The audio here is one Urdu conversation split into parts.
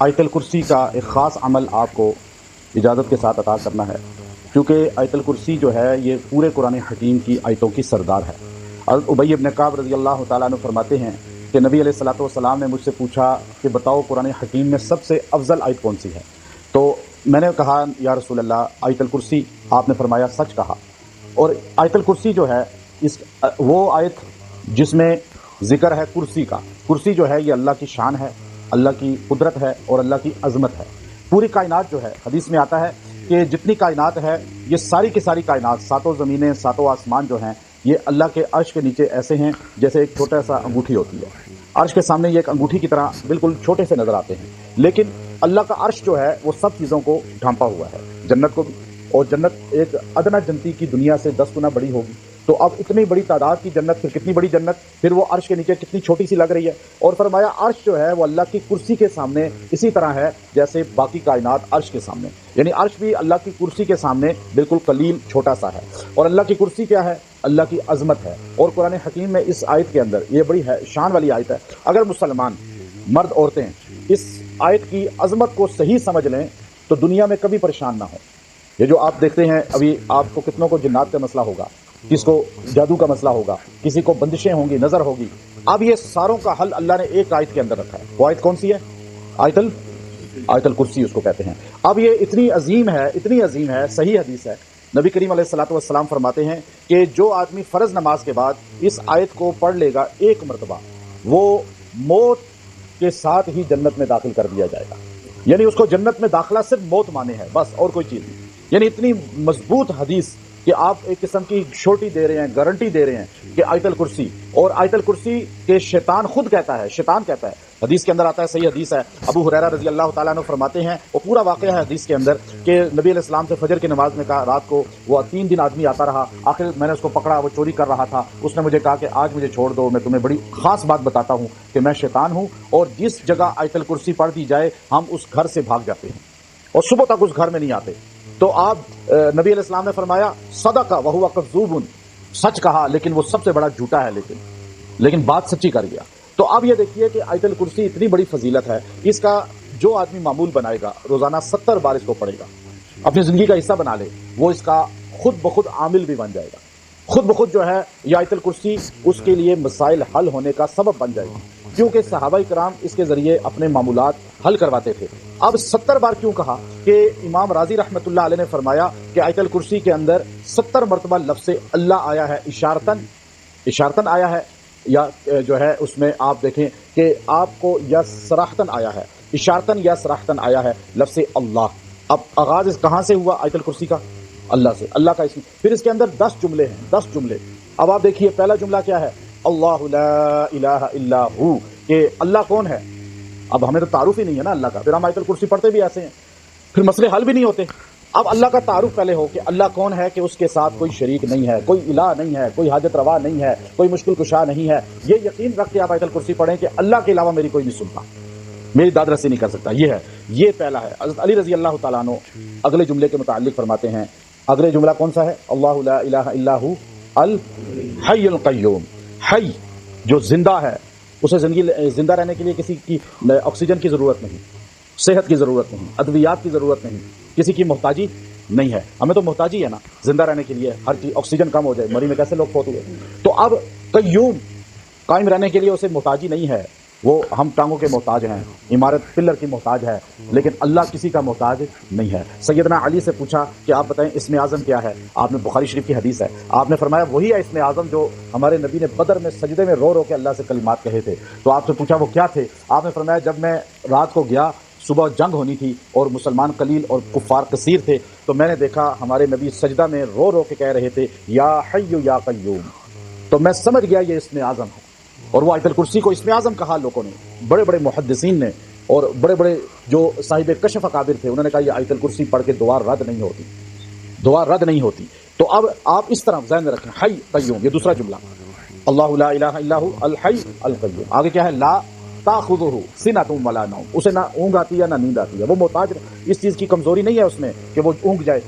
آیت الکرسی کا ایک خاص عمل آپ کو اجازت کے ساتھ عطا کرنا ہے، کیونکہ آیت الکرسی جو ہے یہ پورے قرآن حکیم کی آیتوں کی سردار ہے۔ حضرت ابی بن کعب رضی اللہ تعالیٰ عنہ فرماتے ہیں کہ نبی علیہ الصلوۃ والسلام نے مجھ سے پوچھا کہ بتاؤ قرآن حکیم میں سب سے افضل آیت کون سی ہے؟ تو میں نے کہا یا رسول اللہ آیت الکرسی۔ آپ نے فرمایا سچ کہا۔ اور آیت الکرسی جو ہے وہ آیت جس میں ذکر ہے کرسی کا۔ کرسی جو ہے یہ اللہ کی شان ہے، اللہ کی قدرت ہے اور اللہ کی عظمت ہے۔ پوری کائنات جو ہے، حدیث میں آتا ہے کہ جتنی کائنات ہے یہ ساری کی ساری کائنات، ساتوں زمینیں، ساتوں آسمان جو ہیں، یہ اللہ کے عرش کے نیچے ایسے ہیں جیسے ایک چھوٹا سا انگوٹھی ہوتی ہے۔ عرش کے سامنے یہ ایک انگوٹھی کی طرح بالکل چھوٹے سے نظر آتے ہیں، لیکن اللہ کا عرش جو ہے وہ سب چیزوں کو ڈھانپا ہوا ہے، جنت کو بھی۔ اور جنت ایک ادنا جنتی کی دنیا سے 10 گنا بڑی ہوگی، تو اب اتنی بڑی تعداد کی جنت، پھر کتنی بڑی جنت، پھر وہ عرش کے نیچے کتنی چھوٹی سی لگ رہی ہے۔ اور فرمایا عرش جو ہے وہ اللہ کی کرسی کے سامنے اسی طرح ہے جیسے باقی کائنات عرش کے سامنے، یعنی عرش بھی اللہ کی کرسی کے سامنے بالکل قلیل چھوٹا سا ہے۔ اور اللہ کی کرسی کیا ہے؟ اللہ کی عظمت ہے۔ اور قرآن حکیم میں اس آیت کے اندر یہ بڑی شان والی آیت ہے، اگر مسلمان مرد عورتیں اس آیت کی عظمت کو صحیح سمجھ لیں تو دنیا میں کبھی پریشان نہ ہو۔ یہ جو آپ دیکھتے ہیں ابھی، آپ کو کتنوں کو جنات کا مسئلہ ہوگا، کس کو جادو کا مسئلہ ہوگا، کسی کو بندشیں ہوں گی، نظر ہوگی، اب یہ ساروں کا حل اللہ نے ایک آیت کے اندر رکھا ہے۔ وہ آیت کون سی ہے؟ آیت الکرسی اس کو کہتے ہیں۔ اب یہ اتنی عظیم ہے، صحیح حدیث ہے، نبی کریم علیہ الصلوۃ والسلام فرماتے ہیں کہ جو آدمی فرض نماز کے بعد اس آیت کو پڑھ لے گا ایک مرتبہ، وہ موت کے ساتھ ہی جنت میں داخل کر دیا جائے گا، یعنی اس کو جنت میں داخلہ صرف موت مانے ہے، بس اور کوئی چیز نہیں۔ یعنی اتنی مضبوط حدیث کہ آپ ایک قسم کی شورٹی دے رہے ہیں، گارنٹی دے رہے ہیں کہ آیت الکرسی، اور آیت الکرسی کے شیطان خود کہتا ہے، شیطان کہتا ہے، حدیث کے اندر آتا ہے، صحیح حدیث ہے، ابو ہریرہ رضی اللہ تعالیٰ عنہ فرماتے ہیں، وہ پورا واقعہ ہے حدیث کے اندر کہ نبی علیہ السلام سے فجر کی نماز میں کہا، رات کو وہ 3 دن آدمی آتا رہا، آخر میں نے اس کو پکڑا، وہ چوری کر رہا تھا، اس نے مجھے کہا کہ آج مجھے چھوڑ دو، میں تمہیں بڑی خاص بات بتاتا ہوں کہ میں شیطان ہوں، اور جس جگہ آیت الکرسی پڑھ دی جائے ہم اس گھر سے بھاگ جاتے ہیں اور صبح تک اس گھر میں نہیں آتے۔ تو آپ نبی علیہ السلام نے فرمایا صدق وہو کذوب، سچ کہا لیکن وہ سب سے بڑا جھوٹا ہے، لیکن بات سچی کر گیا۔ تو اب یہ دیکھیے کہ آیت الکرسی اتنی بڑی فضیلت ہے، اس کا جو آدمی معمول بنائے گا، روزانہ 70 بار اس کو پڑھے گا، اپنی زندگی کا حصہ بنا لے، وہ اس کا خود بخود عامل بھی بن جائے گا، خود بخود جو ہے یہ آیت الکرسی اس کے لیے مسائل حل ہونے کا سبب بن جائے گی، کیونکہ صحابہ کرام اس کے ذریعے اپنے معمولات حل کرواتے تھے۔ اب 70 بار کیوں کہا؟ کہ امام راضی رحمۃ اللہ علیہ نے فرمایا کہ آیت الکرسی کے اندر 70 مرتبہ لفظ اللہ آیا ہے، اشارتن آیا ہے، یا جو ہے اس میں آپ دیکھیں کہ آپ کو یا صراحتن آیا ہے، اشارتن یا صراحتن آیا ہے لفظ اللہ۔ اب آغاز کہاں سے ہوا آیت الکرسی کا؟ اللہ سے، اللہ کا اسم۔ پھر اس کے اندر 10 جملے ہیں، 10 جملے۔ اب آپ دیکھیے پہلا جملہ کیا ہے؟ اللہ لا الہ الا ہو، کہ اللہ کون ہے؟ اب ہمیں تو تعارف ہی نہیں ہے نا اللہ کا، پھر ہم آیت الکرسی پڑھتے بھی ایسے ہیں، پھر مسئلے حل بھی نہیں ہوتے۔ اب اللہ کا تعارف پہلے ہو کہ اللہ کون ہے، کہ اس کے ساتھ کوئی شریک نہیں ہے، کوئی الہ نہیں ہے، کوئی حاجت روا نہیں ہے، کوئی مشکل کشا نہیں ہے۔ یہ یقین رکھ کے آپ آیت الکرسی پڑھیں کہ اللہ کے علاوہ میری کوئی نہیں سنتا، میری داد رسی نہیں کر سکتا۔ یہ پہلا ہے۔ حضرت علی رضی اللہ تعالیٰ عنہ اگلے جملے کے متعلق فرماتے ہیں، اگلے جملہ کون سا ہے؟ اللہ لا الہ الا ہو الحی القیوم، حی جو زندہ ہے، اسے زندہ رہنے کے لیے کسی کی آکسیجن کی ضرورت نہیں، صحت کی ضرورت نہیں، ادویات کی ضرورت نہیں، کسی کی محتاجی نہیں ہے۔ ہمیں تو محتاجی ہے نا زندہ رہنے کے لیے، ہر چیز، آکسیجن کم ہو جائے مری میں کیسے لوگ فوت ہوئے۔ تو اب قیوم، قائم رہنے کے لیے اسے محتاجی نہیں ہے، وہ ہم ٹانگوں کے محتاج ہیں، عمارت پلر کی محتاج ہے، لیکن اللہ کسی کا محتاج نہیں ہے۔ سیدنا علی سے پوچھا کہ آپ بتائیں اسم اعظم کیا ہے؟ آپ نے بخاری شریف کی حدیث ہے، آپ نے فرمایا وہی ہے اسم اعظم جو ہمارے نبی نے بدر میں سجدے میں رو رو کے اللہ سے کلمات کہے تھے۔ تو آپ سے پوچھا وہ کیا تھے؟ آپ نے فرمایا جب میں رات کو گیا، صبح جنگ ہونی تھی اور مسلمان قلیل اور کفار کثیر تھے، تو میں نے دیکھا ہمارے نبی سجدہ میں رو رو کے کہہ رہے تھے یا حی یا قیوم، تو میں سمجھ گیا یہ اسم اعظم ہے۔ اور وہ آیت الکرسی کو اسم اعظم کہا لوگوں نے، بڑے بڑے محدثین نے، اور بڑے بڑے جو صاحب کشف اکابر تھے، انہوں نے کہا یہ آیت الکرسی پڑھ کے دعا رد نہیں ہوتی، دعا رد نہیں ہوتی۔ تو اب آپ اس طرح ذہن میں رکھیں، حی قیوم، یہ دوسرا جملہ، اللہ لا الہ الا ہو الحی القیوم۔ آگے کیا ہے؟ لا تاخذہ سنۃ ولا نوم، اسے نہ اونگ آتی ہے نہ نیند آتی ہے، وہ محتاج، اس چیز کی کمزوری نہیں ہے اس میں کہ وہ اونگ جائے،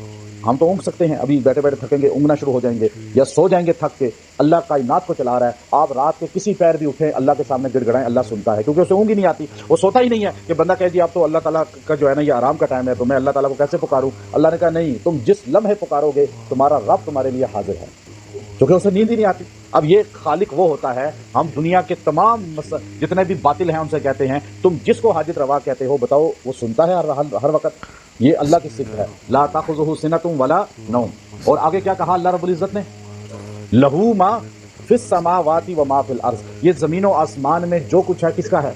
ہم تو اونگ سکتے ہیں، ابھی بیٹھے بیٹھے تھکیں گے، اونگنا شروع ہو جائیں گے یا سو جائیں گے تھک کے. اللہ کائنات کو چلا رہا ہے، آپ رات کے کسی پیر بھی اٹھیں اللہ کے سامنے گڑ گڑائیں، اللہ سنتا ہے، کیونکہ اسے اونگ ہی نہیں آتی. وہ سوتا ہی نہیں ہے کہ بندہ کہے جی اب تو اللہ تعالیٰ کا جو ہے نا یہ آرام کا ٹائم ہے تو میں اللہ تعالیٰ کو کیسے پکاروں. اللہ نے کہا نہیں، تم جس لمحے پکارو گے تمہارا رب تمہارے لیے حاضر ہے، کیونکہ اسے نیند ہی نہیں آتی. اب یہ خالق وہ ہوتا ہے، ہم دنیا کے تمام جتنے بھی باطل ہیں ان سے کہتے ہیں تم جس کو حاجت روا کہتے ہو بتاؤ وہ سنتا ہے ہر وقت. یہ اللہ کی صفت ہے، لا تاخذہ سنۃ ولا نوم. اور آگے کیا کہا اللہ رب العزت نے؟ لہو ما فی السماوات و ما فی الارض. یہ زمین و آسمان میں جو کچھ ہے کس کا ہے؟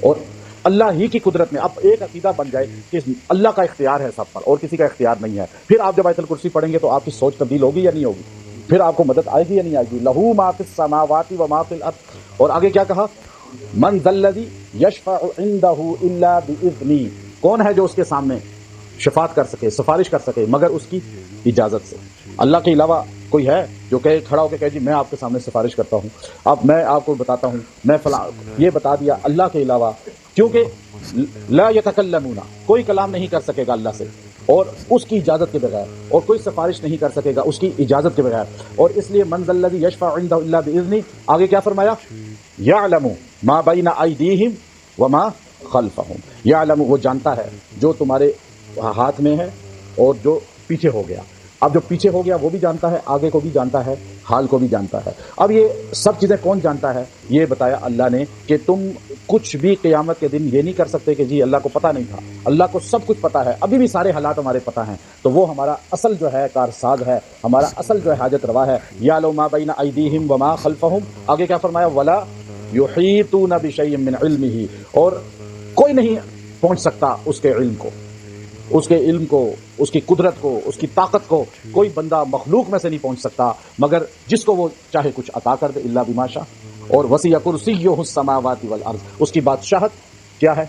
اور اللہ ہی کی قدرت میں. اب ایک عقیدہ بن جائے کہ اللہ کا اختیار ہے سب پر اور کسی کا اختیار نہیں ہے، پھر آپ جب آیت الکرسی پڑھیں گے تو آپ کی سوچ تبدیل ہوگی یا نہیں ہوگی؟ پھر آپ کو مدد آئے گی یا نہیں آئے گی؟ لہو ما فی السماوات و ما فی الارض. اور آگے کیا کہا؟ من ذا الذی یشفع عندہ الا باذنہ. کون ہے جو اس کے سامنے شفاعت کر سکے، سفارش کر سکے مگر اس کی اجازت سے؟ اللہ کے علاوہ کوئی ہے جو کہے کھڑا ہو کے کہے جی میں آپ کے سامنے سفارش کرتا ہوں، اب میں آپ کو بتاتا ہوں میں فلاں. یہ بتا دیا اللہ کے علاوہ، کیونکہ لا یتکلمون، کوئی کلام نہیں کر سکے گا اللہ سے اور اس کی اجازت کے بغیر، اور کوئی سفارش نہیں کر سکے گا اس کی اجازت کے بغیر. اور اس لیے من ذا الذی یشفع عنده الا باذنہ. آگے کیا فرمایا؟ یعلم ما بین ایدیہم وما خلفہم. یعلم، وہ جانتا ہے جو تمہارے ہاتھ میں ہے اور جو پیچھے ہو گیا. اب جو پیچھے ہو گیا وہ بھی جانتا ہے، آگے کو بھی جانتا ہے، حال کو بھی جانتا ہے. اب یہ سب چیزیں کون جانتا ہے؟ یہ بتایا اللہ نے کہ تم کچھ بھی قیامت کے دن یہ نہیں کر سکتے کہ جی اللہ کو پتہ نہیں تھا. اللہ کو سب کچھ پتہ ہے، ابھی بھی سارے حالات ہمارے پتہ ہیں. تو وہ ہمارا اصل جو ہے کارساز ہے، ہمارا اصل جو ہے حاجت روا ہے. یعلم ما بین ایدیہم وما خلفہم. آگے کیا فرمایا؟ ولا یحیطون بشیء من علمہ. اور کوئی نہیں پہنچ سکتا اس کے علم کو، اس کے علم کو، اس کی قدرت کو، اس کی طاقت کو کوئی بندہ مخلوق میں سے نہیں پہنچ سکتا مگر جس کو وہ چاہے کچھ عطا کر دے. الا بما شاء. اور وسیع کرسیہ السماوات والارض. اس کی بادشاہت کیا ہے؟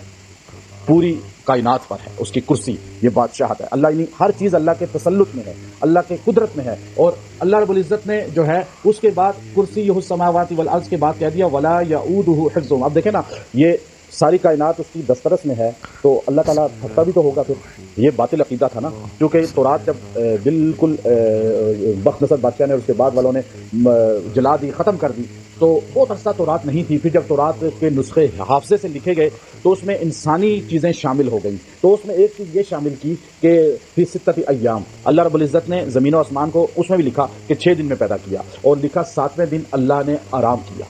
پوری کائنات پر ہے اس کی کرسی. یہ بادشاہت ہے اللہ، یعنی ہر چیز اللہ کے تسلط میں ہے، اللہ کے قدرت میں ہے. اور اللہ رب العزت نے جو ہے اس کے بعد کرسیہ السماوات والارض کے بعد کہہ دیا ولا یؤودہ حفظہم. اب دیکھیں نا، یہ ساری کائنات اس کی دسترس میں ہے تو اللہ تعالیٰ تھکتا بھی تو ہوگا. پھر یہ باطل عقیدہ تھا نا، کیونکہ تورات جب بالکل بخت نصر بادشاہ نے اور اس کے بعد والوں نے جلا دی، ختم کر دی، تو بہت عرصہ تورات نہیں تھی. پھر جب تورات کے نسخے حافظے سے لکھے گئے تو اس میں انسانی چیزیں شامل ہو گئیں. تو اس میں ایک چیز یہ شامل کی کہ فی ستۃ ایام، اللہ رب العزت نے زمین و آسمان کو اس میں بھی لکھا کہ 6 دن میں پیدا کیا، اور لکھا 7ویں دن اللہ نے آرام کیا،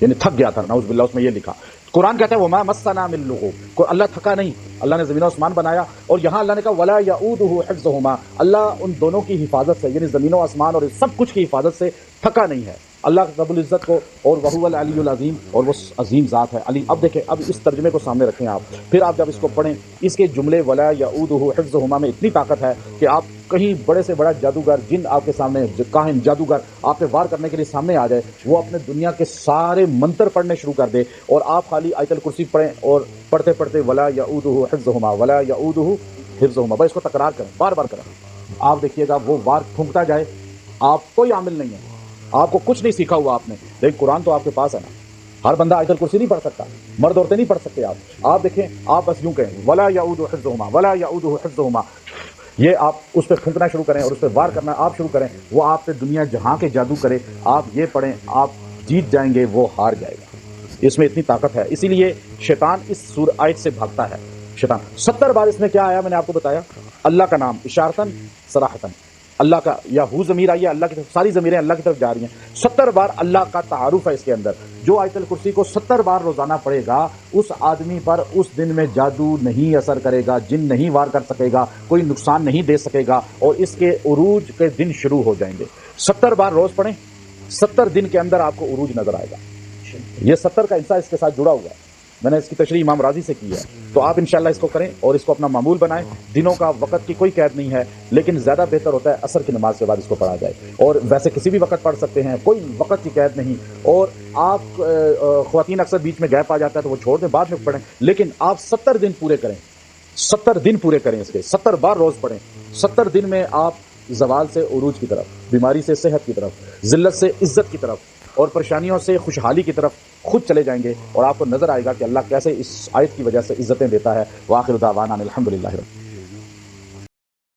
یعنی تھک گیا تھا. نعوذ باللہ، اس میں یہ لکھا. قرآن کہتا ہے وما مسنا من لغوب، اللہ تھکا نہیں، اللہ نے زمین و آسمان بنایا. اور یہاں اللہ نے کہا ولا یؤودہ حفظہما، اللہ ان دونوں کی حفاظت سے، یعنی زمین و آسمان اور سب کچھ کی حفاظت سے تھکا نہیں ہے اللہ رب العزت کو. اور وہو العلی العظیم، اور وہ عظیم ذات ہے علی. اب دیکھیں، اب اس ترجمے کو سامنے رکھیں آپ، پھر آپ جب اس کو پڑھیں، اس کے جملے ولا یؤودہ حفظہما میں اتنی طاقت ہے کہ آپ کہیں بڑے سے بڑا جادوگر، جن آپ کے سامنے، کاہن جادوگر آپ پہ وار کرنے کے لیے سامنے آ جائے، وہ اپنے دنیا کے سارے منتر پڑھنے شروع کر دے اور آپ خالی آیت الکرسی پڑھیں اور پڑھتے پڑھتے ولا یؤودہ حفظہما ولا یؤودہ حفظہما، بس اس کو تکرار کریں، بار بار کریں. آپ دیکھیے گا وہ وار پھونکتا جائے. آپ کوئی عامل نہیں ہے، آپ کو کچھ نہیں سیکھا ہوا آپ نے، لیکن قرآن تو آپ کے پاس ہے نا. ہر بندہ آیت الکرسی نہیں پڑھ سکتا، مرد عورتیں نہیں پڑھ سکتے. آپ دیکھیں، آپ بس یوں کہیں ولا یؤودہ حفظہما ولا یؤودہ حفظہما، یہ آپ اس پہ پھونکنا شروع کریں اور اس پہ وار کرنا آپ شروع کریں. وہ آپ پہ دنیا جہاں کے جادو کرے، آپ یہ پڑھیں، آپ جیت جائیں گے، وہ ہار جائے گا. اس میں اتنی طاقت ہے. اسی لیے شیطان اس آیت سے بھاگتا ہے. شیطان 70 بار اس میں کیا آیا، میں نے آپ کو بتایا، اللہ کا نام اشارتاً صراحتاً، اللہ کا، یا ہو ضمیر آئی ہے اللہ کی طرف، ساری ضمیریں اللہ کی طرف جا رہی ہیں. 70 بار اللہ کا تعارف ہے اس کے اندر. جو آیت الکرسی کو 70 بار روزانہ پڑھے گا، اس آدمی پر اس دن میں جادو نہیں اثر کرے گا، جن نہیں وار کر سکے گا، کوئی نقصان نہیں دے سکے گا، اور اس کے عروج کے دن شروع ہو جائیں گے. 70 بار روز پڑھیں، 70 دن کے اندر آپ کو عروج نظر آئے گا. یہ 70 کا حصہ اس کے ساتھ جڑا ہوا ہے. میں نے اس کی تشریح امام راضی سے کی ہے. تو آپ انشاءاللہ اس کو کریں اور اس کو اپنا معمول بنائیں. دنوں کا، وقت کی کوئی قید نہیں ہے، لیکن زیادہ بہتر ہوتا ہے عصر کی نماز کے بعد اس کو پڑھا جائے. اور ویسے کسی بھی وقت پڑھ سکتے ہیں، کوئی وقت کی قید نہیں. اور آپ خواتین اکثر بیچ میں گیپ آ جاتا ہے تو وہ چھوڑ دیں، بعد میں پڑھیں، لیکن آپ 70 دن پورے کریں، 70 دن پورے کریں. اس کے 70 بار روز پڑھیں. 70 دن میں آپ زوال سے عروج کی طرف، بیماری سے صحت کی طرف، ذلت سے عزت کی طرف، اور پریشانیوں سے خوشحالی کی طرف خود چلے جائیں گے. اور آپ کو نظر آئے گا کہ اللہ کیسے اس آیت کی وجہ سے عزتیں دیتا ہے. وآخر دعوانا الحمدللہ.